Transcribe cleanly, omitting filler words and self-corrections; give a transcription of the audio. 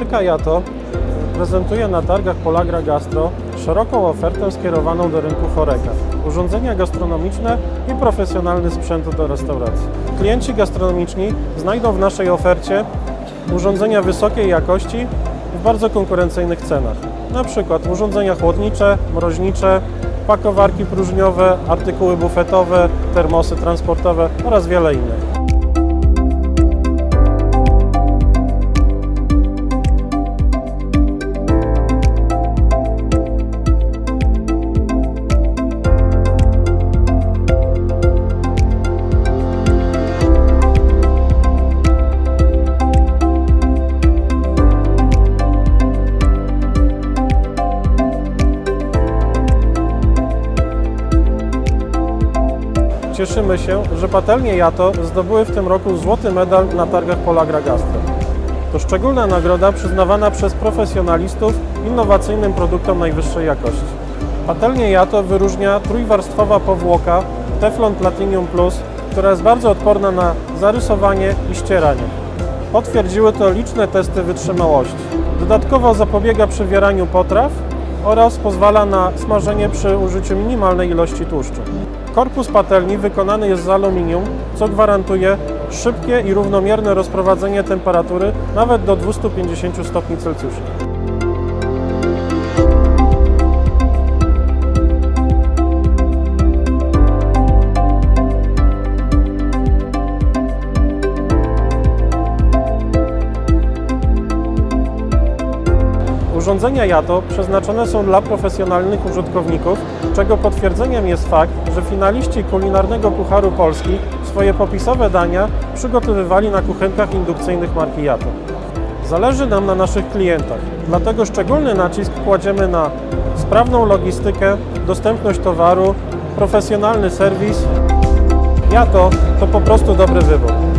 Marka YATO prezentuje na targach Polagra Gastro szeroką ofertę skierowaną do rynku HoReCa, urządzenia gastronomiczne i profesjonalny sprzęt do restauracji. Klienci gastronomiczni znajdą w naszej ofercie urządzenia wysokiej jakości w bardzo konkurencyjnych cenach. Na przykład urządzenia chłodnicze, mroźnicze, pakowarki próżniowe, artykuły bufetowe, termosy transportowe oraz wiele innych. Cieszymy się, że patelnie YATO zdobyły w tym roku złoty medal na targach Polagra Gastro. To szczególna nagroda przyznawana przez profesjonalistów innowacyjnym produktom najwyższej jakości. Patelnię YATO wyróżnia trójwarstwowa powłoka Teflon Platinum Plus, która jest bardzo odporna na zarysowanie i ścieranie. Potwierdziły to liczne testy wytrzymałości. Dodatkowo zapobiega przywieraniu potraw oraz pozwala na smażenie przy użyciu minimalnej ilości tłuszczu. Korpus patelni wykonany jest z aluminium, co gwarantuje szybkie i równomierne rozprowadzenie temperatury nawet do 250 stopni Celsjusza. Urządzenia YATO przeznaczone są dla profesjonalnych użytkowników, czego potwierdzeniem jest fakt, że finaliści kulinarnego Pucharu Polski swoje popisowe dania przygotowywali na kuchenkach indukcyjnych marki YATO. Zależy nam na naszych klientach, dlatego szczególny nacisk kładziemy na sprawną logistykę, dostępność towaru, profesjonalny serwis. YATO to po prostu dobry wybór.